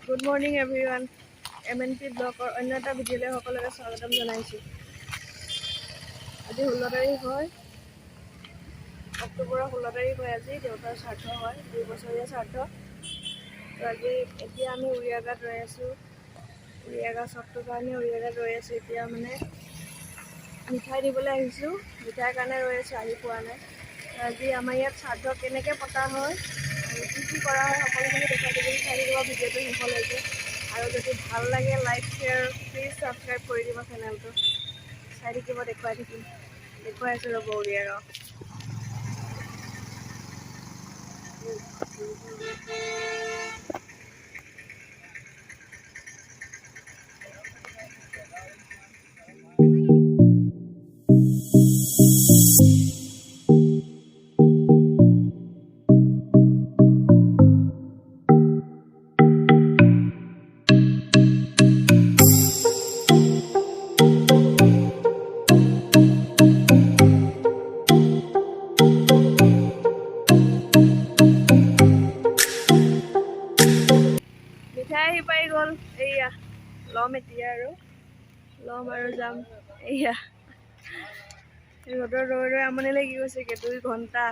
Good morning everyone. MNP ব্লকৰ অন্য এটা ভিডিঅ'লৈ সকলোকে স্বাগতম জনাইছোঁ। আজি 16 তাৰিখ হয়, অক্টোবৰৰ 16 তাৰিখ হয়। আজি দেউতাৰ শ্ৰাদ্ধ হয়, 2 বছৰীয়া শ্ৰাদ্ধ। তো আজি এতিয়া আমি উৰিয়াগাত ৰৈ আছোঁ। উৰিয়াগা চবটোৰ কাৰণে উৰিয়াগাত ৰৈ আছোঁ। এতিয়া মানে মিঠাই দিবলৈ আহিছোঁ, মিঠাইৰ কাৰণে ৰৈ আছোঁ, আহি পোৱা নাই। আজি আমাৰ ইয়াত শ্ৰাদ্ধ কেনেকৈ পতা হয় আৰু কি কৰা হয় সকলোখিনি দেখাই দিবলৈ চাই দিব ভিডিঅ'টো শেষলৈকে। আৰু যদি ভাল লাগে লাইক শ্বেয়াৰ প্লিজ ছাবস্ক্ৰাইব কৰি দিব চেনেলটো। চাই থাকিব, দেখুৱাই থাকিম। দেখুৱাই আছোঁ ৰ'ব উৰিয়াগাঁও। মিঠাই আহি পাই গ'ল, এইয়া ল'ম এতিয়া আৰু ল'ম আৰু যাম। এইয়া ৰ'দৰ ৰৈ ৰৈ আমনি লাগি গৈছেগৈ, 2 ঘণ্টা।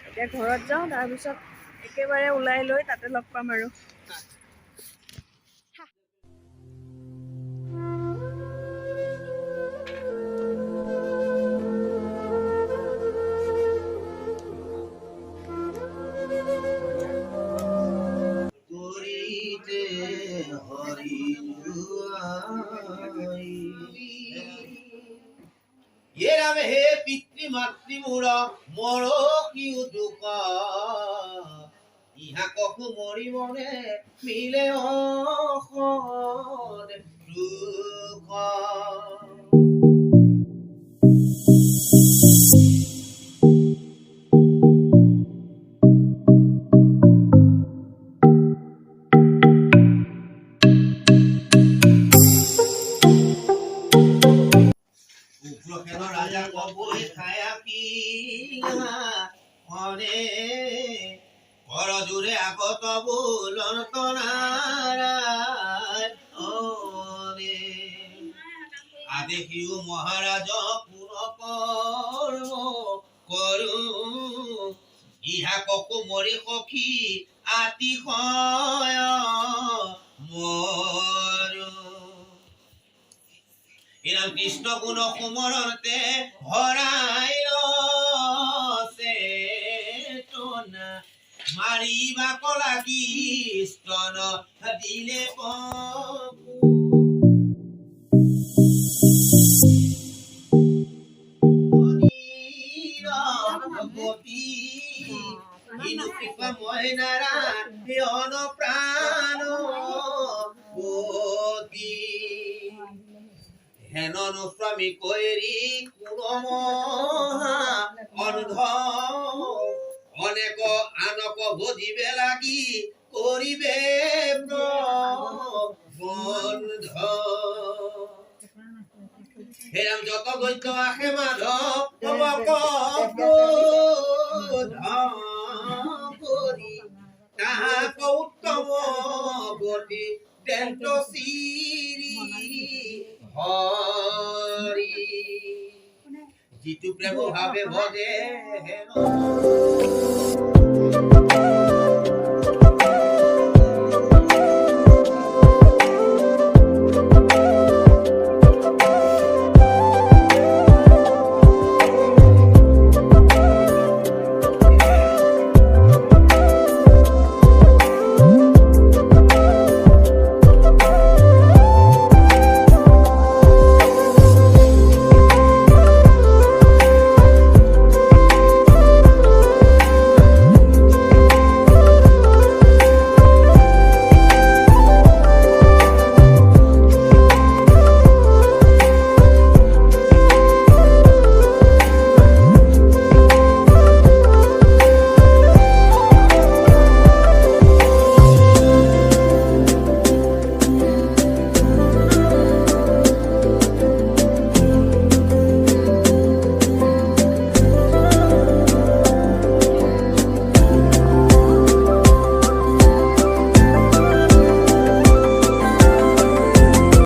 এতিয়া ঘৰত যাওঁ, তাৰপিছত একেবাৰে ওলাই লৈ তাতে লগ পাম আৰু। হে পিতৃ মাতৃ মূৰ মৰ কি দুখ ইহা কহু মৰি মনে মিলে দুখ। রাজা কবই খায়া কি হরে কর জুড়ে আগত বুলন তনারে আদেখিও মহারাজ পুর কর্ম করু ইহা ককু মরি সখী আতি হয় মরু। এরাম কৃষ্ণ গুণ কুমরতে হরাই চেতনা মারিবা কলা কৃষ্ণ দিলে গতি ইনু কৃপা ময়নারা অন প্রাণ গতি হেন স্বামী কৈরি কুরম অন্ধ অনেক আনক ভজিবে লাগি করিবে বন্ধ। হেরাম যত গৈত আহে মাধব করি তাহাক উত্তম গতি দেন্ত শ্রী হরি জিতু প্রেম ভাবে ভজে হেন